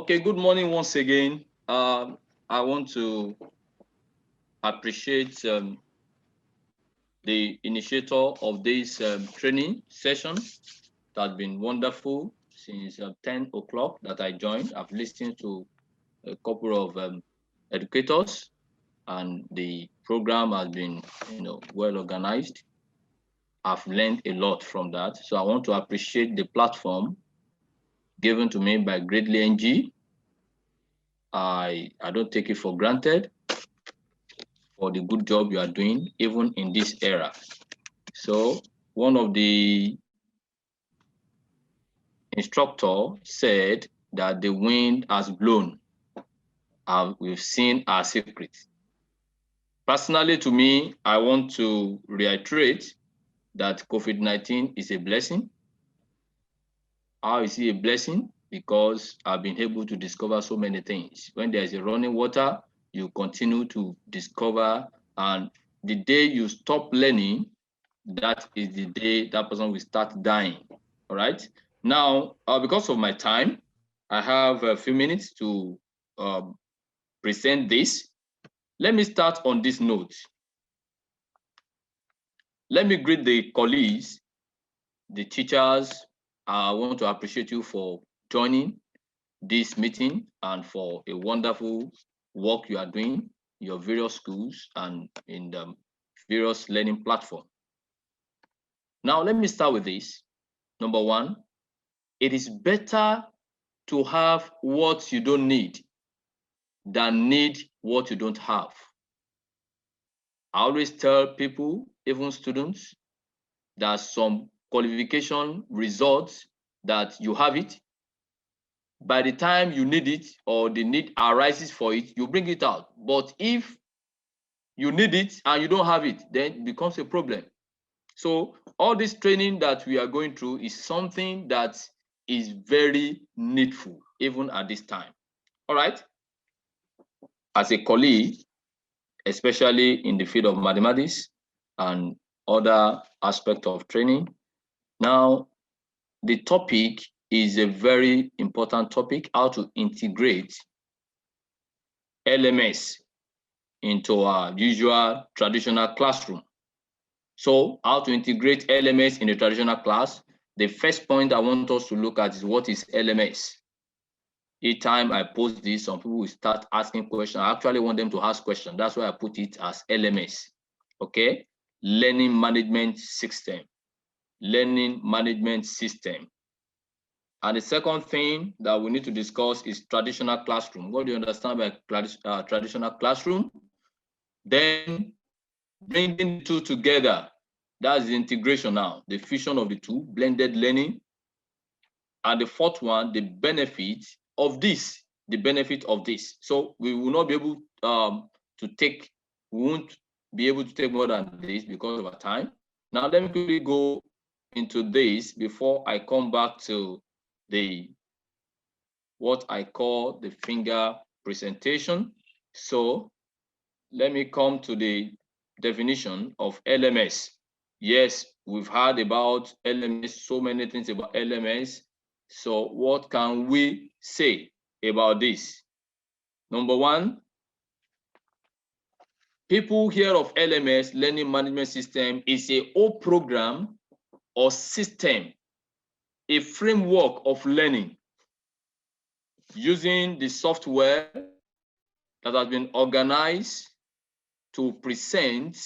Okay, good morning once again. I want to appreciate the initiator of this training session. It has been wonderful since 10 o'clock that I joined. I've listened to a couple of educators, and the program has been, well organized. I've learned a lot from that. So I want to appreciate the platform given to me by Greatly NG. I don't take it for granted for the good job you are doing, even in this era. So one of the instructor said that the wind has blown and we've seen our secret. Personally, to me, I want to reiterate that COVID-19 is a blessing. How is it a blessing? Because I've been able to discover so many things. When there's a running water, you continue to discover, and the day you stop learning, that is the day that person will start dying. All right. Now, because of my time, I have a few minutes to present this. Let me start on this note. Let me greet the colleagues, the teachers. I want to appreciate you for joining this meeting and for a wonderful work you are doing in your various schools and in the various learning platforms. Now, let me start with this. Number one, it is better to have what you don't need than need what you don't have. I always tell people, even students, that some qualification results that you have it, by the time you need it or the need arises for it, you bring it out. But if you need it and you don't have it, then it becomes a problem. So all this training that we are going through is something that is very needful, even at this time. All right. As a colleague, especially in the field of mathematics and other aspects of training, now the topic is a very important topic: how to integrate LMS into our usual traditional classroom. So how to integrate LMS in a traditional class? The first point I want us to look at is, what is LMS? Each time I post this, some people will start asking questions. I actually want them to ask questions. That's why I put it as LMS. Okay? Learning Management System. Learning Management System. And the second thing that we need to discuss is traditional classroom. What do you understand by traditional classroom? Then bringing the two together. That's the integration now, the fusion of the two, blended learning. And the fourth one, the benefit of this, the benefit of this. So we will not be able to take, we won't be able to take more than this because of our time. Now let me quickly go into this before I come back to the what I call the finger presentation. So let me come to the definition of LMS. Yes, we've heard about LMS, so many things about LMS. So what can we say about this? Number one, people hear of LMS, Learning Management System, is a whole program or system, a framework of learning using the software that has been organized to present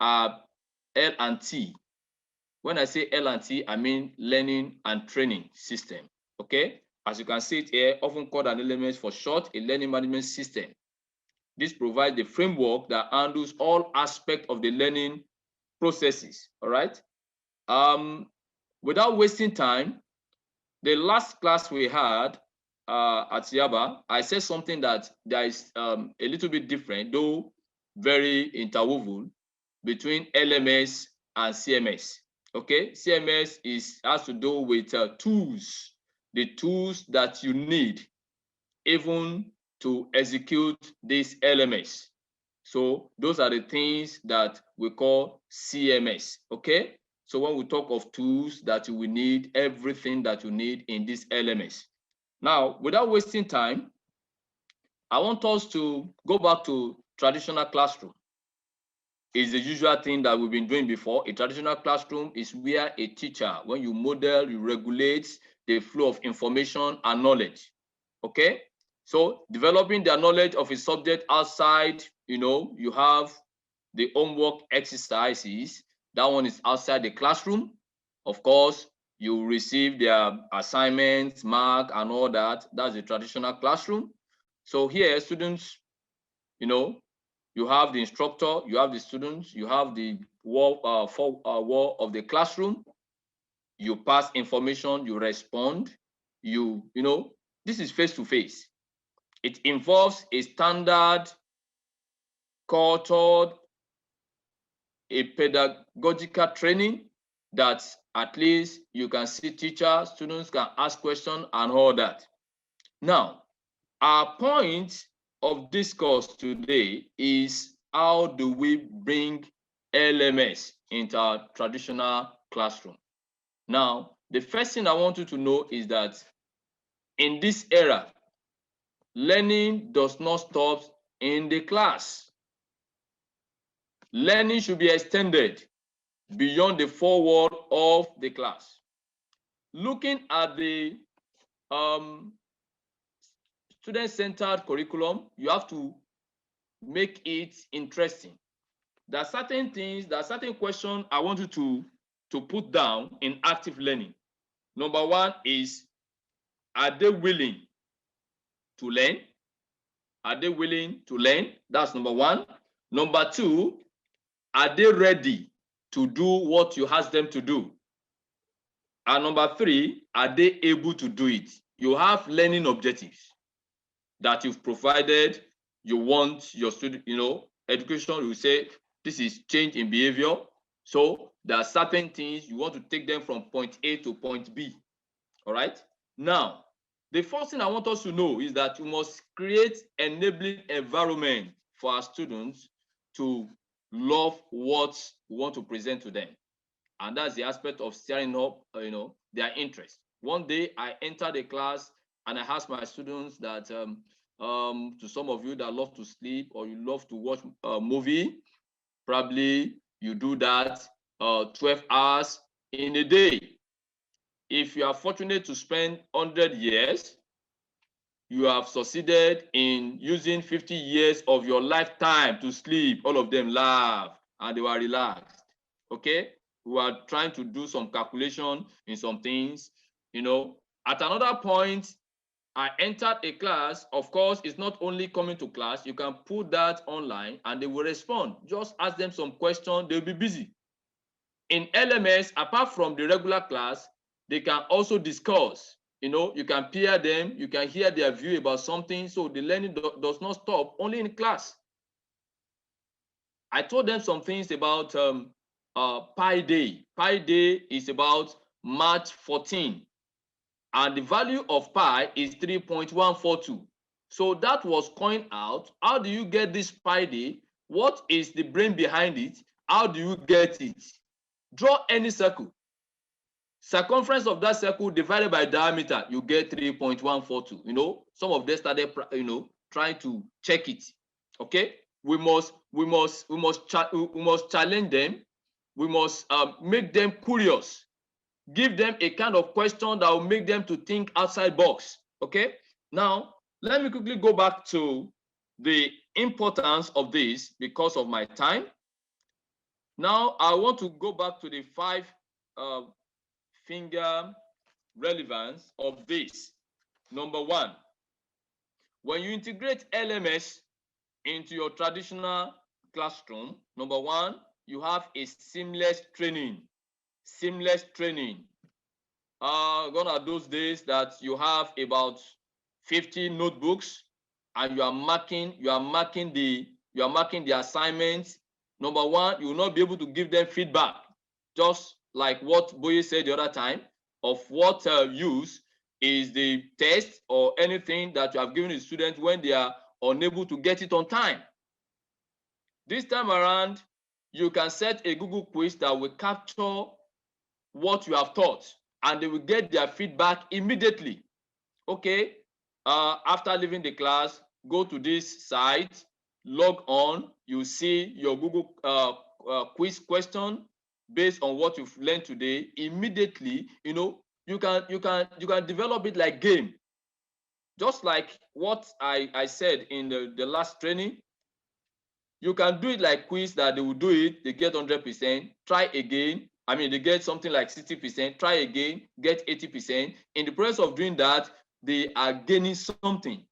L&T. When I say L&T, I mean learning and training system. Okay, as you can see it here, often called an LMS for short, a learning management system. This provides the framework that handles all aspects of the learning processes. All right. Without wasting time, the last class we had at Yaba, I said something that there is a little bit different, though very interwoven, between LMS and CMS. Okay, CMS has to do with tools, the tools that you need even to execute this LMS. So those are the things that we call CMS. Okay, so when we talk of tools that you will need, everything that you need in this LMS. Now, without wasting time, I want us to go back to traditional classroom. It's the usual thing that we've been doing before. A traditional classroom is where a teacher, when you model, you regulate the flow of information and knowledge. Okay? So developing their knowledge of a subject outside, you have the homework exercises. That one is outside the classroom. Of course, you receive their assignments, mark, and all that. That's the traditional classroom. So here, students, you have the instructor, you have the students, you have the wall of the classroom. You pass information, you respond, this is face to face. It involves a standard, cultured, a pedagogical training that at least you can see teachers, students can ask questions and all that. Now, our point of discourse today is how do we bring LMS into our traditional classroom? Now, the first thing I want you to know is that in this era, learning does not stop in the class. Learning should be extended beyond the four walls of the class. Looking at the student-centered curriculum, you have to make it interesting. There are certain things, there are certain questions I want you to put down in active learning. Number one is, are they willing to learn? Are they willing to learn? That's number one. Number two, are they ready to do what you ask them to do? And number three, are they able to do it? You have learning objectives that you've provided. You want your student, education, you say, this is change in behavior. So there are certain things you want to take them from point A to point B. All right. Now, the first thing I want us to know is that you must create enabling environment for our students to love what we want to present to them. And that's the aspect of stirring up, their interest. One day I entered a class and I asked my students that, to some of you that love to sleep or you love to watch a movie, probably you do that 12 hours in a day. If you are fortunate to spend 100 years, you have succeeded in using 50 years of your lifetime to sleep. All of them laughed and they were relaxed. Okay? We were trying to do some calculation in some things. At another point, I entered a class. Of course, it's not only coming to class. You can put that online and they will respond. Just ask them some questions. They'll be busy. In LMS, apart from the regular class, they can also discuss. You can peer them. You can hear their view about something. So the learning does not stop only in class. I told them some things about Pi Day. Pi Day is about March 14. And the value of pi is 3.142. So that was coined out. How do you get this pi day? What is the brain behind it? How do you get it? Draw any circle. Circumference of that circle divided by diameter, you get 3.142. Some of them started, trying to check it. Okay, we must challenge them. We must make them curious. Give them a kind of question that will make them to think outside box. Okay, now let me quickly go back to the importance of this because of my time. Now I want to go back to the 5-finger relevance of this. Number one, when you integrate LMS into your traditional classroom, number one, you have a seamless training. Gone are those days that you have about 50 notebooks and you are marking the assignments. Number one, you will not be able to give them feedback, just like what Boye said the other time, of what use is the test or anything that you have given the student when they are unable to get it on time. This time around, you can set a Google quiz that will capture what you have taught and they will get their feedback immediately. okay, after leaving the class, go to this site, log on, you see your Google quiz question based on what you've learned today. Immediately, you can develop it like game. Just like what I said in the last training, you can do it like quiz that they will do it, they get 100%, try again. I mean, they get something like 60%, try again, get 80%. In the process of doing that, they are gaining something.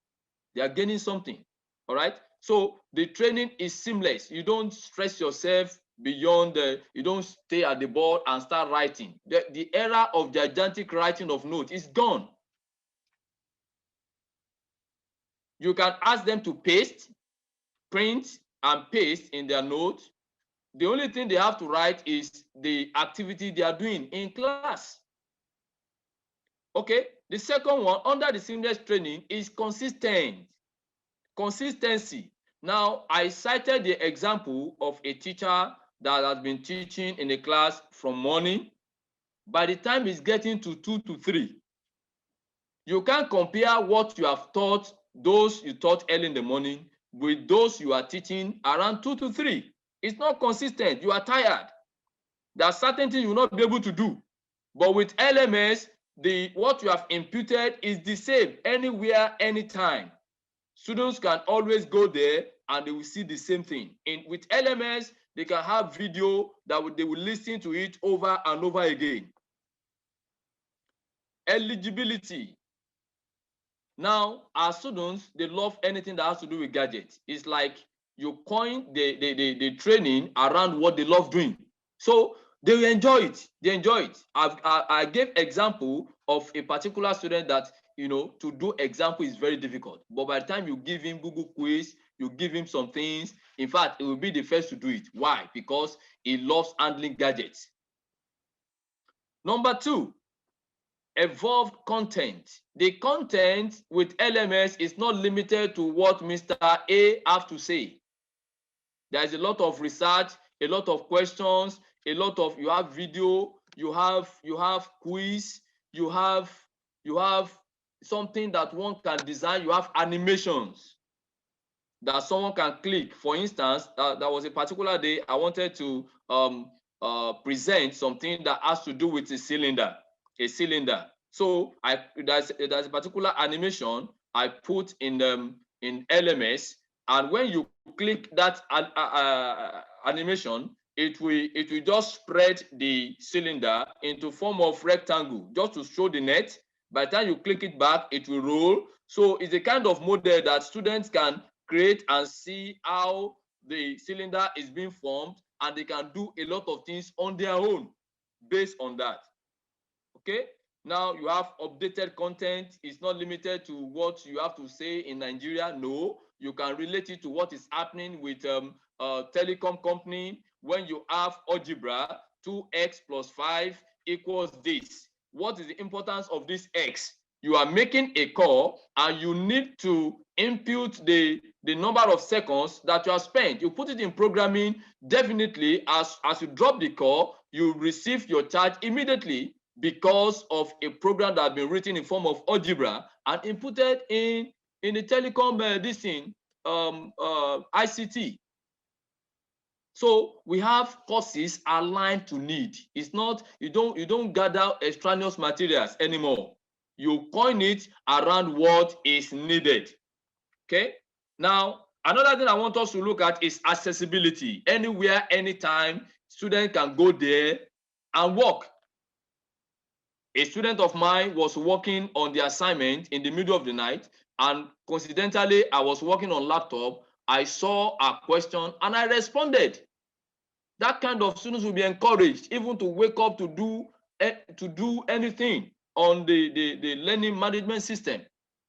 They are gaining something. All right. So the training is seamless. You don't stress yourself beyond you don't stay at the board and start writing. The era of gigantic writing of notes is gone. You can ask them to paste, print, and paste in their notes. The only thing they have to write is the activity they are doing in class. Okay, the second one under the seamless training is consistency. Now, I cited the example of a teacher that has been teaching in a class from morning. By the time it's getting to 2 to 3, you can't compare what you have taught, those you taught early in the morning, with those you are teaching around 2 to 3. It's not consistent. You are tired. There are certain things you will not be able to do. But with LMS, what you have imputed is the same anywhere, anytime. Students can always go there and they will see the same thing. With LMS, they can have video that they will listen to it over and over again. Eligibility. Now, our students, they love anything that has to do with gadgets. It's like you coin the training around what they love doing. So they will enjoy it. They enjoy it. I gave example of a particular student that, to do example is very difficult. But by the time you give him Google quiz, you give him some things. In fact, it will be the first to do it. Why? Because he loves handling gadgets. Number 2, evolved content. The content with LMS is not limited to what Mr. A have to say. There is a lot of research, a lot of questions, you have video, you have quiz, you have something that one can design, you have animations that someone can click. For instance, there was a particular day I wanted to present something that has to do with a cylinder. So there's a particular animation I put in LMS, and when you click that animation, it will just spread the cylinder into form of rectangle just to show the net. By the time you click it back, it will roll. So it's a kind of model that students can create and see how the cylinder is being formed, and they can do a lot of things on their own based on that. Okay, now you have updated content. It's not limited to what you have to say in Nigeria. No, you can relate it to what is happening with a telecom company. When you have algebra, 2x plus 5 equals this. What is the importance of this x? You are making a call and you need to impute the number of seconds that you have spent. You put it in programming. Definitely, as you drop the call, you receive your charge immediately because of a program that has been written in form of algebra and inputted in the telecom ICT. So we have courses aligned to need. It's not, you don't gather extraneous materials anymore. You coin it around what is needed. Okay. Now, another thing I want us to look at is accessibility. Anywhere, anytime, student can go there and work. A student of mine was working on the assignment in the middle of the night, and coincidentally, I was working on laptop. I saw a question and I responded. That kind of students will be encouraged even to wake up to do anything on the learning management system.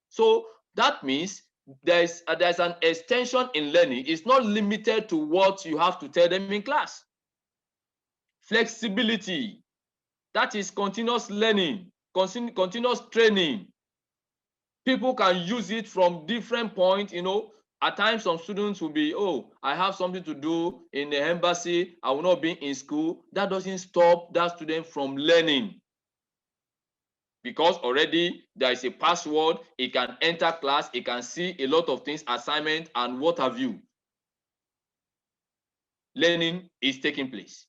So that means there's an extension in learning. It's not limited to what you have to tell them in class. Flexibility. That is continuous learning, continuous training. People can use it from different points. At times some students will be, oh, I have something to do in the embassy, I will not be in school. That doesn't stop that student from learning, because already there is a password. It can enter class. It can see a lot of things, assignment and what have you. Learning is taking place.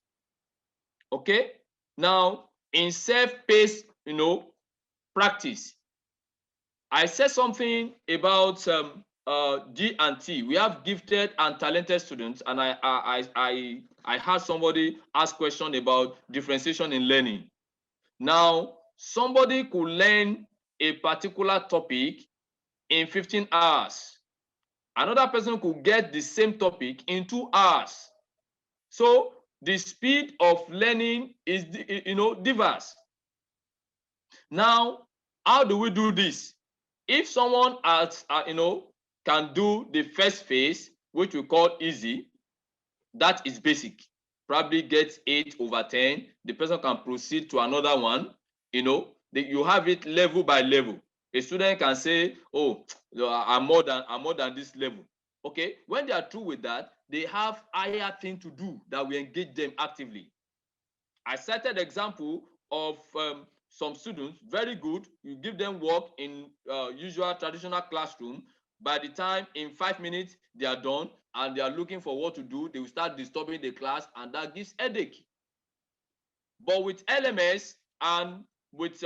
Okay. Now, in self-paced, practice, I said something about G and T. We have gifted and talented students, and I had somebody ask question about differentiation in learning. Now, somebody could learn a particular topic in 15 hours. Another person could get the same topic in 2 hours. So the speed of learning is, diverse. Now, how do we do this? If someone can do the first phase, which we call easy, that is basic, probably gets 8/10. The person can proceed to another one. You have it level by level. A student can say, oh, I'm more than this level. Okay, when they are through with that, they have higher thing to do that will engage them actively. I cited example of some students, very good. You give them work in usual traditional classroom. By the time in 5 minutes they are done and they are looking for what to do, they will start disturbing the class, and that gives headache. But with LMS and with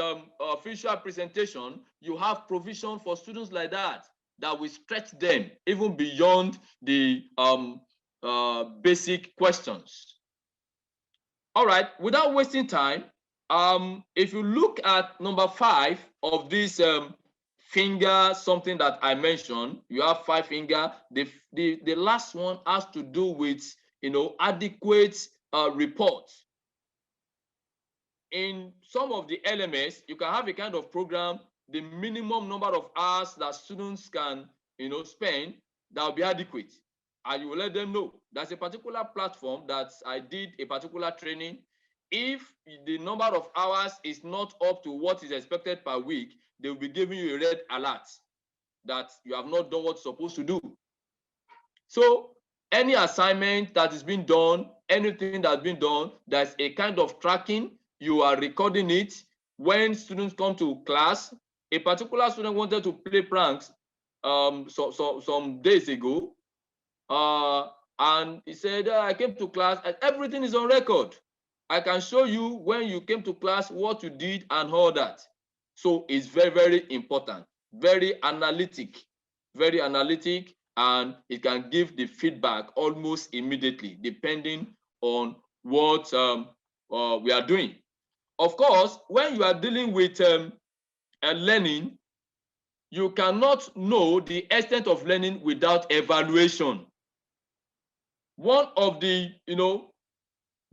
visual presentation, you have provision for students like that will stretch them even beyond the basic questions. All right, without wasting time, if you look at number 5 of this finger, something that I mentioned, you have 5 finger. The last one has to do with adequate reports. In some of the LMS, you can have a kind of program, the minimum number of hours that students can spend, that will be adequate, and you will let them know. There's a particular platform that I did a particular training. If the number of hours is not up to what is expected per week, they will be giving you a red alert that you have not done what's supposed to do. So any assignment that is being done, anything that's been done, there's a kind of tracking. You are recording it. When students come to class, a particular student wanted to play pranks some days ago, and he said, I came to class and everything is on record. I can show you when you came to class, what you did and all that. So it's very, very important, very analytic, and it can give the feedback almost immediately, depending on what we are doing. Of course, when you are dealing with learning, you cannot know the extent of learning without evaluation. One of the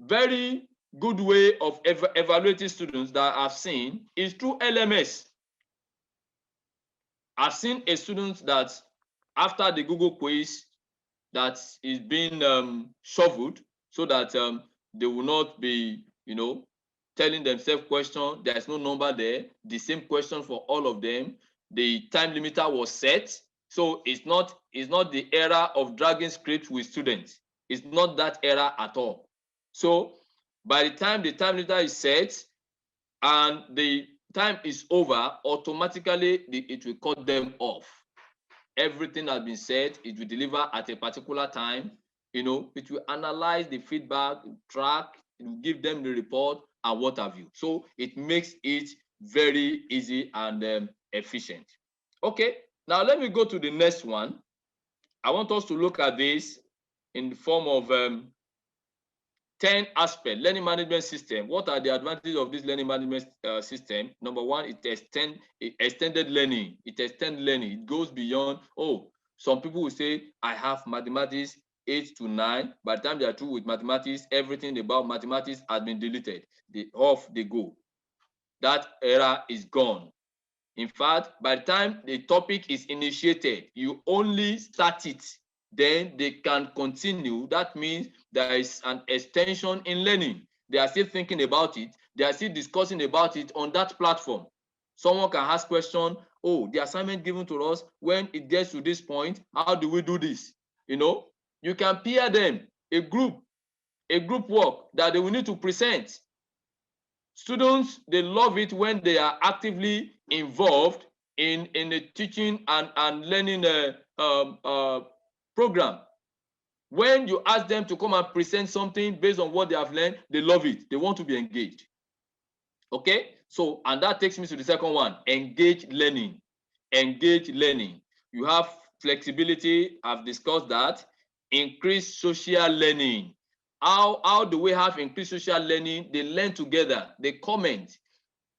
very good way of evaluating students that I've seen is through LMS. I've seen a student that after the Google quiz that is being shoveled, so that they will not be telling themselves question. There's no number there. The same question for all of them. The time limiter was set, so it's not the era of dragging scripts with students. It's not that era at all. So by the time the time limiter is set and the time is over, automatically it will cut them off. Everything has been said. It will deliver at a particular time. It will analyze the feedback, track, it will give them the report and what have you. So it makes it very easy and efficient. Okay, now let me go to the next one. I want us to look at this in the form of 10 aspects, learning management system. What are the advantages of this learning management system? Number 1, it extended learning. It extends learning. It goes beyond, some people will say, I have mathematics 8 to 9. By the time they are through with mathematics, everything about mathematics has been deleted. Off they go. That era is gone. In fact, by the time the topic is initiated, you only start it, then they can continue. That means there is an extension in learning. They are still thinking about it. They are still discussing about it on that platform. Someone can ask question, the assignment given to us, when it gets to this point, how do we do this? You can peer them, a group work that they will need to present. Students, they love it when they are actively involved in the teaching and learning program. When you ask them to come and present something based on what they have learned, they love it. They want to be engaged. Okay, so, and that takes me to the second one, engage learning. Engage learning. You have flexibility, I've discussed that. Increase social learning. How do we have increased social learning? They learn together, they comment.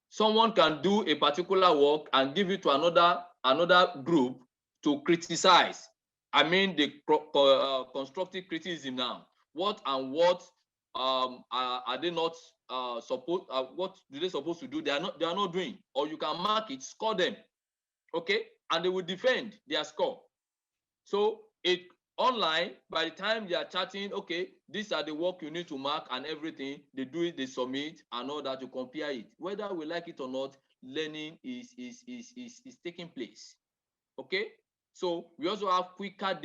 Someone can do a particular work and give it to another group to criticize. I mean the constructive criticism now. What are they not supposed? What do they supposed to do? They are not doing. Or you can mark it, score them, okay, and they will defend their score. So it online, by the time they are chatting, okay, these are the work you need to mark and everything, they do it, they submit and all that, to compare it. Whether we like it or not, learning is taking place. Okay, so we also have quicker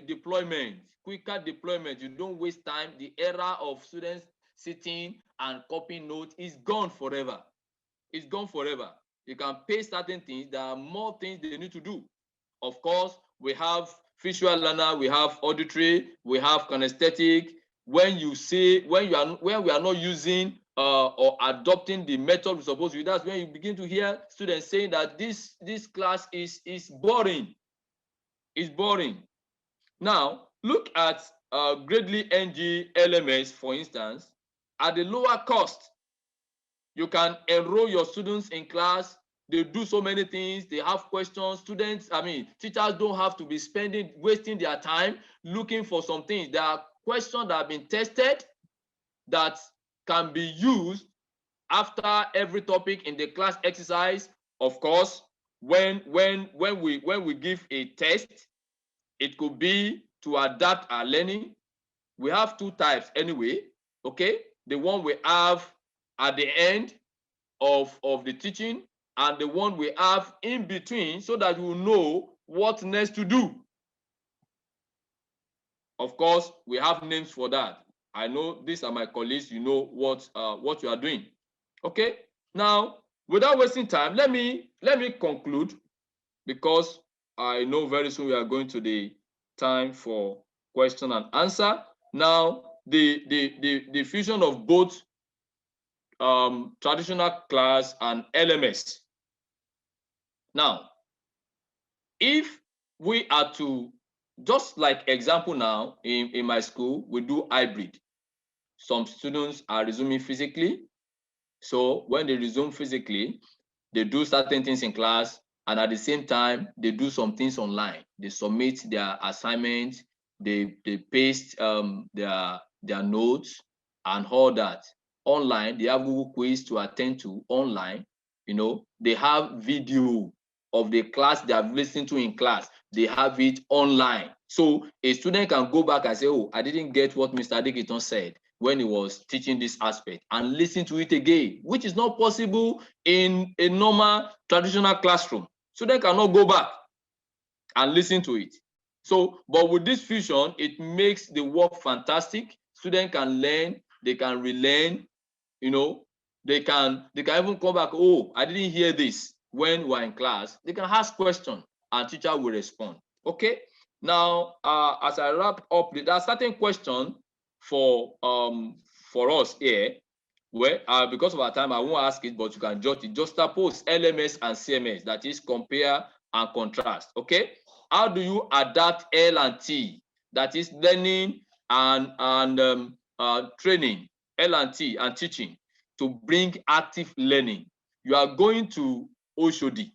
deployment. Quicker deployment. You don't waste time. The era of students sitting and copying notes is gone forever. It's gone forever. You can pay certain things. There are more things they need to do. Of course, we have visual learner, we have auditory, we have kinesthetic. When we are not using or adopting the method we're supposed to use, that's when you begin to hear students saying that this class is boring. It's boring. Now, look at Gradely NG LMS, for instance. At the lower cost, you can enroll your students in class. They do so many things. They have questions. Teachers don't have to be wasting their time looking for some things. There are questions that have been tested that can be used after every topic in the class exercise. Of course, when we give a test, it could be to adapt our learning. We have two types anyway, okay? The one we have at the end of the teaching and the one we have in between, so that you know what next to do. Of course, we have names for that. I know these are my colleagues, you know what you are doing. Okay, now without wasting time, let me conclude, because I know very soon we are going to the time for question and answer. Now, the fusion of both traditional class and LMS. Now, if we are to, just like example now, in my school, we do hybrid. Some students are resuming physically. So when they resume physically, they do certain things in class, and at the same time, they do some things online. They submit their assignments, they paste their notes and all that online. They have Google quiz to attend to online. They have video of the class they have listened to in class. They have it online. So a student can go back and say, oh, I didn't get what Mr. Adikiton said when he was teaching this aspect, and listen to it again, which is not possible in a normal traditional classroom. Student cannot go back and listen to it. So, but with this fusion, it makes the work fantastic. Student can learn, they can relearn, they can even come back, oh, I didn't hear this when we're in class. They can ask questions and teacher will respond. Okay, now as I wrap up, there are certain questions for us here, where because of our time, I won't ask it, but you can jot it. Just suppose LMS and CMS, that is compare and contrast. Okay, how do you adapt L and T, that is learning and training, L and T and teaching, to bring active learning? You are going to Oshodi,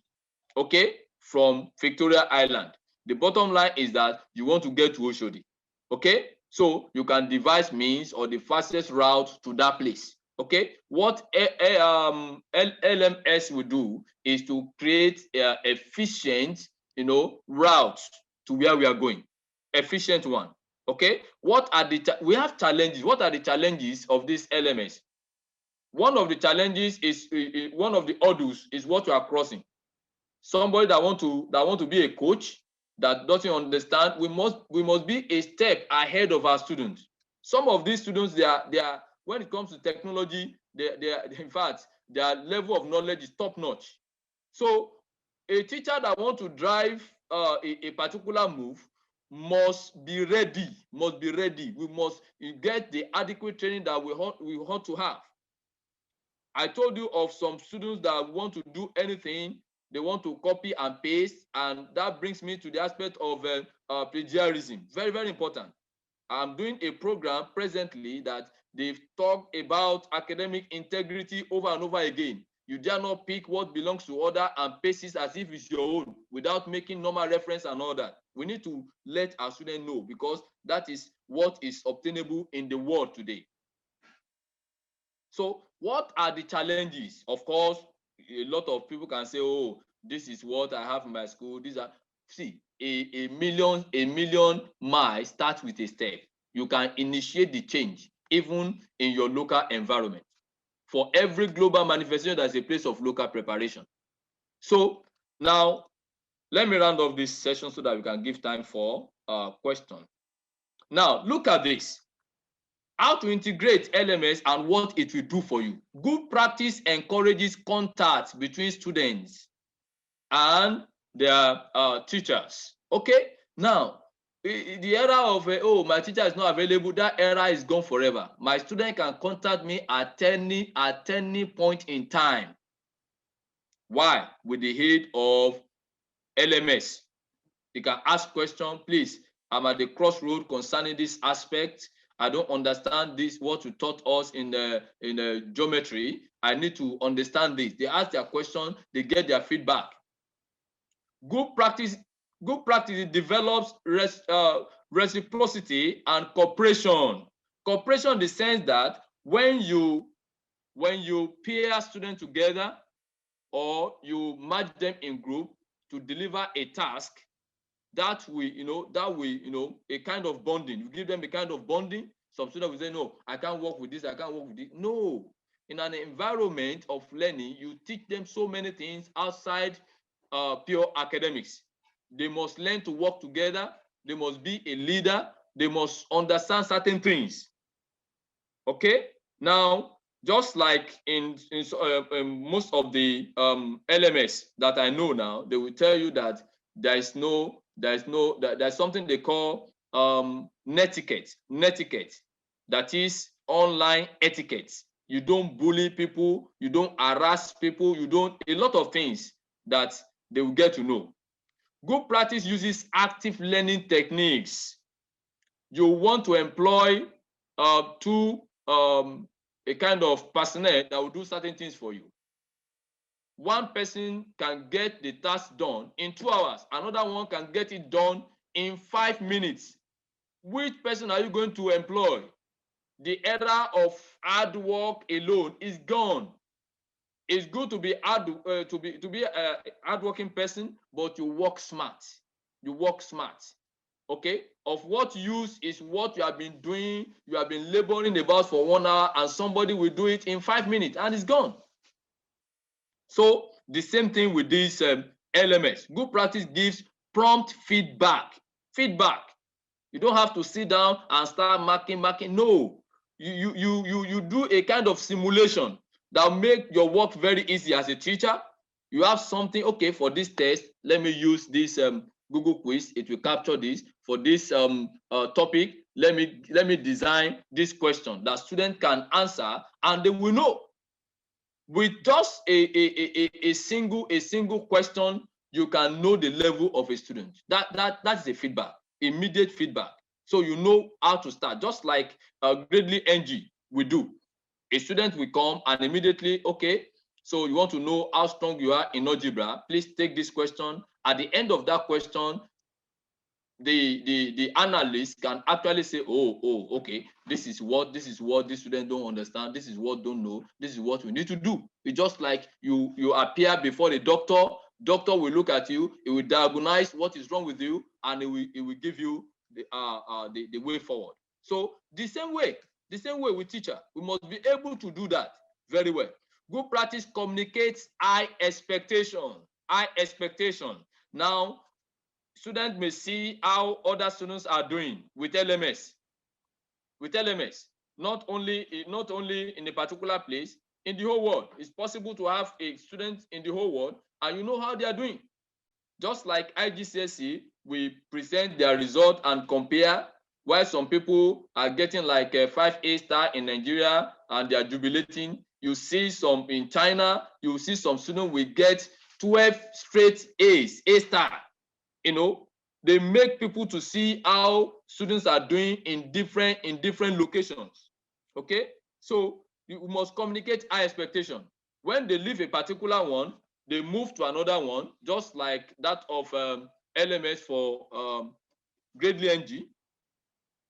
okay, from Victoria Island. The bottom line is that you want to get to Oshodi, okay? So you can devise means or the fastest route to that place, okay? What LMS will do is to create efficient, routes to where we are going, efficient one, okay? We have challenges. What are the challenges of this LMS? One of the challenges is one of the hurdles is what you are crossing. Somebody that want to be a coach that doesn't understand, we must be a step ahead of our students. Some of these students, they are when it comes to technology, in fact, their level of knowledge is top notch. So a teacher that wants to drive a particular move must be ready. We must get the adequate training that we want to have. I told you of some students that want to do anything. They want to copy and paste, and that brings me to the aspect of plagiarism. Very, very important. I'm doing a program presently that they've talked about academic integrity over and over again. You dare not pick what belongs to other and paste it as if it's your own without making normal reference and all that. We need to let our students know, because that is what is obtainable in the world today. So what are the challenges? Of course, a lot of people can say, oh, this is what I have in my school. These are, see, a million miles starts with a step. You can initiate the change even in your local environment. For every global manifestation, there's a place of local preparation. So now, let me round off this session so that we can give time for questions. Now, look at this. How to integrate LMS and what it will do for you. Good practice encourages contact between students and their teachers. Okay, now the era of oh, my teacher is not available, that era is gone forever. My student can contact me at any point in time. Why? With the aid of LMS. You can ask questions. Please, I'm at the crossroad concerning this aspect. I don't understand this, what you taught us in the geometry. I need to understand this. They ask their question, they get their feedback. Good practice develops reciprocity and cooperation. Cooperation in the sense that when you pair students together or you match them in group to deliver a task, that will, a kind of bonding. You give them a kind of bonding. Some students will say, no, I can't work with this, I can't work with it. No, in an environment of learning, you teach them so many things outside pure academics. They must learn to work together. They must be a leader. They must understand certain things. Okay, now, just like in most of the LMS that I know now, they will tell you that there's something they call netiquette. That is online etiquette. You don't bully people, you don't harass people, you don't, a lot of things that they will get to know. Good practice uses active learning techniques. You want to employ a kind of personnel that will do certain things for you. One person can get the task done in 2 hours. Another one can get it done in 5 minutes. Which person are you going to employ? The era of hard work alone is gone. It's good to be a hardworking person, but you work smart. You work smart. Okay, of what use is what you have been doing, you have been laboring about for 1 hour, and somebody will do it in 5 minutes and it's gone. So the same thing with this LMS. Good practice gives prompt feedback. You don't have to sit down and start marking. No, you do a kind of simulation that will make your work very easy as a teacher. You have something, okay, for this test, let me use this Google quiz. It will capture this. For this topic, let me design this question that students can answer, and they will know. With just a single question, you can know the level of a student. That's the feedback, immediate feedback. So you know how to start, just like Gradely NG we do. A student will come and immediately, okay, so you want to know how strong you are in algebra, please take this question. At the end of that question, the analyst can actually say, oh, okay, this is what this student don't understand, this is what don't know, this is what we need to do. It's just like you appear before the doctor will look at you, he will diagnose what is wrong with you, and it will give you the way forward. So the same way with teacher, we must be able to do that very well. Good practice communicates high expectation. Now, students may see how other students are doing with LMS. not only in a particular place, in the whole world. It's possible to have a student in the whole world and you know how they are doing. Just like IGCSE, we present their result and compare, while some people are getting like a 5A star in Nigeria and they are jubilating. You see some in China, you see some students will get 12 straight A's, A star. You know, they make people to see how students are doing in different locations. Okay, so you must communicate high expectation. When they leave a particular one, they move to another one, just like that of LMS for Gradely NG.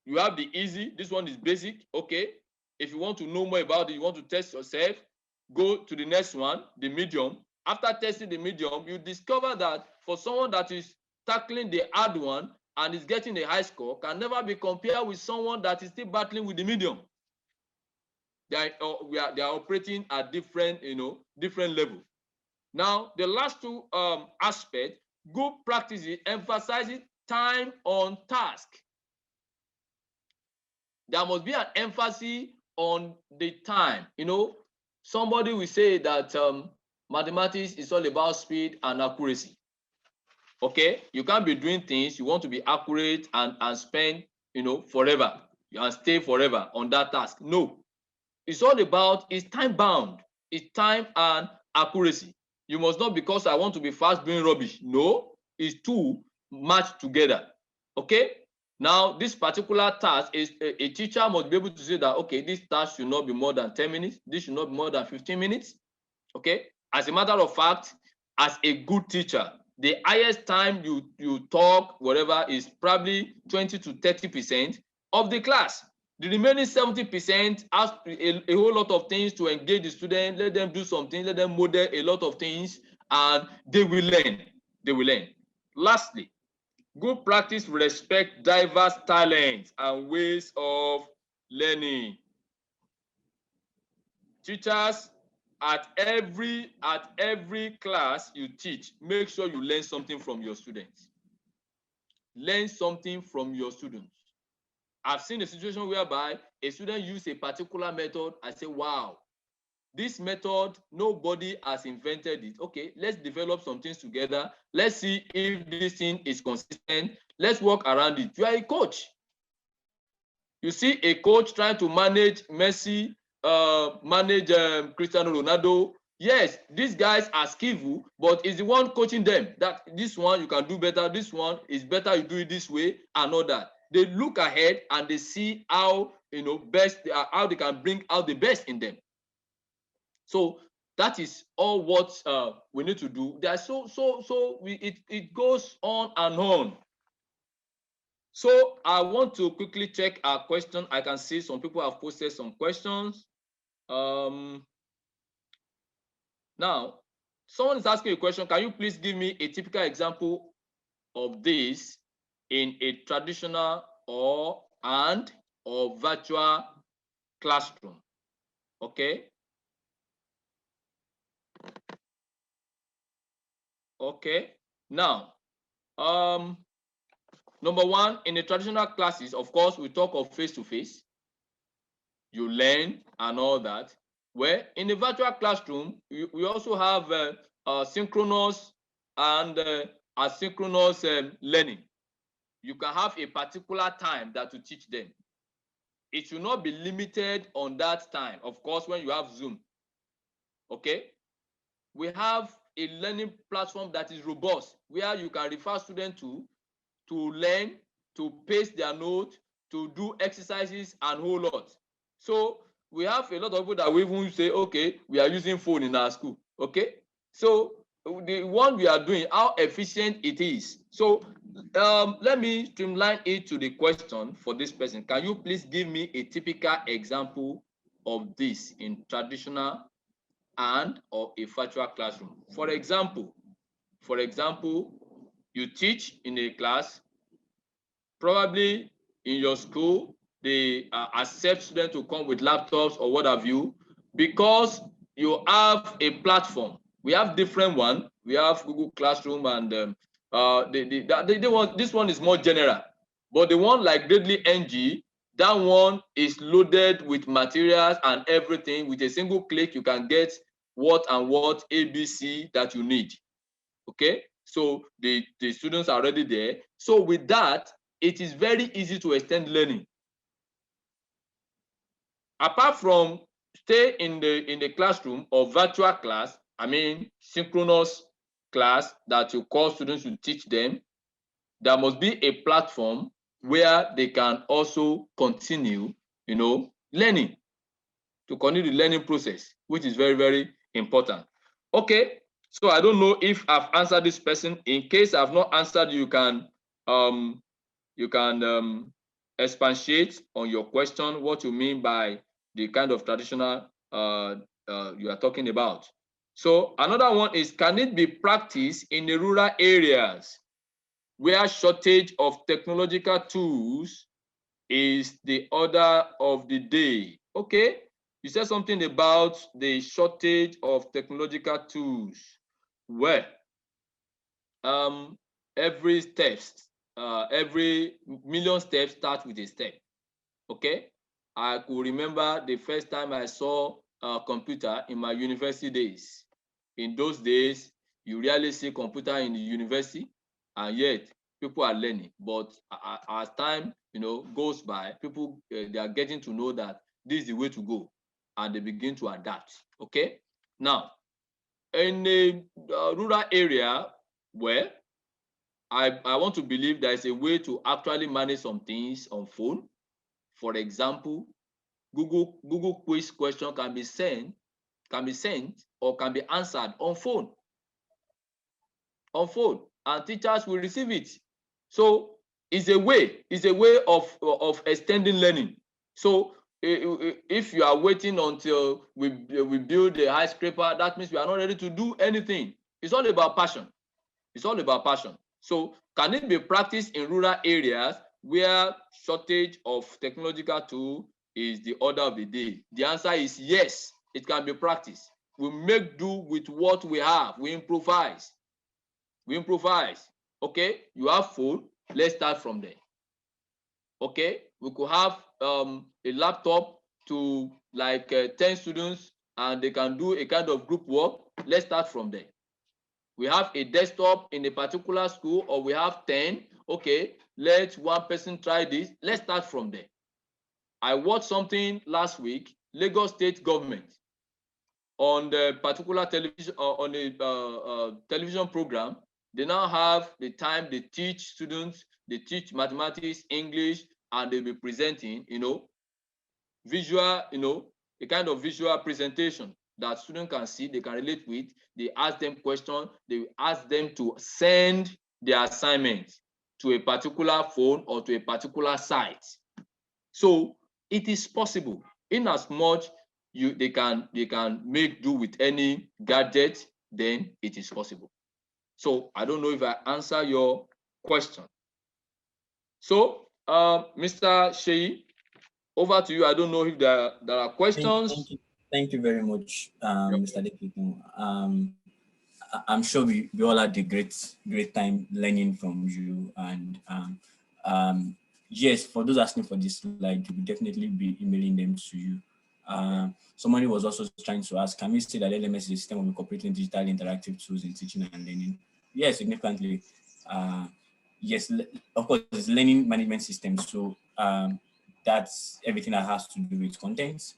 You have the easy, this one is basic. Okay, if you want to know more about it, you want to test yourself, go to the next one, the medium. After testing the medium, you discover that for someone that is tackling the hard one and is getting a high score, can never be compared with someone that is still battling with the medium. They are operating at different level. Now, the last two aspects, good practices emphasizes time on task. There must be an emphasis on the time. Somebody will say that mathematics is all about speed and accuracy. Okay, you can't be doing things, you want to be accurate and spend forever and stay forever on that task. No, it's all about, it's time bound, it's time and accuracy. You must not, because I want to be fast, doing rubbish. No, it's two matched together. Okay, now this particular task is a teacher must be able to say that, okay, this task should not be more than 10 minutes, this should not be more than 15 minutes. Okay, as a matter of fact, as a good teacher, the highest time you talk whatever is probably 20 to 30% of the class. The remaining 70% has a whole lot of things to engage the student, let them do something, let them model a lot of things, and they will learn. They will learn. Lastly, good practice respect diverse talents and ways of learning. Teachers, at every class you teach, make sure you learn something from your students. Learn something from your students. I've seen a situation whereby a student used a particular method. I say, wow, this method, nobody has invented it. Okay, let's develop some things together. Let's see if this thing is consistent. Let's work around it. You are a coach. You see a coach trying to manage Messi, manage Cristiano Ronaldo. Yes, these guys are skillful, but it's the one coaching them that this one you can do better, this one is better, you do it this way, and all that. They look ahead and they see how best how they can bring out the best in them. So that is all what we need to do. There's it goes on and on. So I want to quickly check our question. I can see some people have posted some questions. Now, someone is asking a question. Can you please give me a typical example of this in a traditional or virtual classroom? Okay. Okay. Now, number one, in the traditional classes, of course, we talk of face-to-face. You learn and all that. Where in the virtual classroom, we also have synchronous and asynchronous learning. You can have a particular time that you teach them. It should not be limited on that time. Of course, when you have Zoom, okay? We have a learning platform that is robust, where you can refer students to learn, to paste their notes, to do exercises and whole lot. So we have a lot of people that we even say, okay, we are using phone in our school. Okay, so the one we are doing, how efficient it is. So let me streamline it to the question for this person. Can you please give me a typical example of this in traditional and or a virtual classroom? For example, you teach in a class, probably in your school, they accept students to come with laptops or what have you, because you have a platform. We have different one. We have Google Classroom and they want, this one is more general, but the one like Gradely NG, That one is loaded with materials and everything. With a single click, you can get what ABC that you need. Okay, so the students are already there. So with that, it is very easy to extend learning. Apart from stay in the classroom or virtual class, I mean synchronous class that you call students to teach them, there must be a platform where they can also continue, learning, to continue the learning process, which is very, very important. Okay, so I don't know if I've answered this person. In case I've not answered, you can expatiate on your question, what you mean by the kind of traditional you are talking about. So another one is, can it be practiced in the rural areas where shortage of technological tools is the order of the day? Okay, you said something about the shortage of technological tools. Well, every million steps start with a step. Okay, I could remember the first time I saw a computer in my university days. In those days, you rarely see computer in the university, and yet people are learning. But as time goes by, people they are getting to know that this is the way to go, and they begin to adapt. Okay, now in a rural area, well, I want to believe there is a way to actually manage some things on phone. For example, Google quiz question can be sent or can be answered on phone, and teachers will receive it. So it's a way of extending learning. So if you are waiting until we build a high scraper, that means we are not ready to do anything. It's all about passion. It's all about passion. So can it be practiced in rural areas where shortage of technological tool is the order of the day? The answer is yes, it can be practiced. We make do with what we have. We improvise. Okay, you have phone, let's start from there. Okay, we could have a laptop to like 10 students, and they can do a kind of group work. Let's start from there. We have a desktop in a particular school, or we have 10. Okay, let one person try this. Let's start from there. I watched something last week, Lagos State government, on the particular television, on a television program. They now have the time, they teach students, they teach mathematics, English, and they'll be presenting, visual, a kind of visual presentation that students can see, they can relate with. They ask them questions, they ask them to send their assignments to a particular phone or to a particular site. So it is possible, in as much they can make do with any gadget, then it is possible. So I don't know if I answer your question. So Mr. Shei, over to you. I don't know if there are questions. Thank you very much, Mr. Dekito. I'm sure we all had a great time learning from you. And yes, for those asking for this slide, we will definitely be emailing them to you. Somebody was also trying to ask, can we say that LMS is a system of incorporating digital interactive tools in teaching and learning? Yes, significantly. Yes, of course, it's learning management system. So that's everything that has to do with content.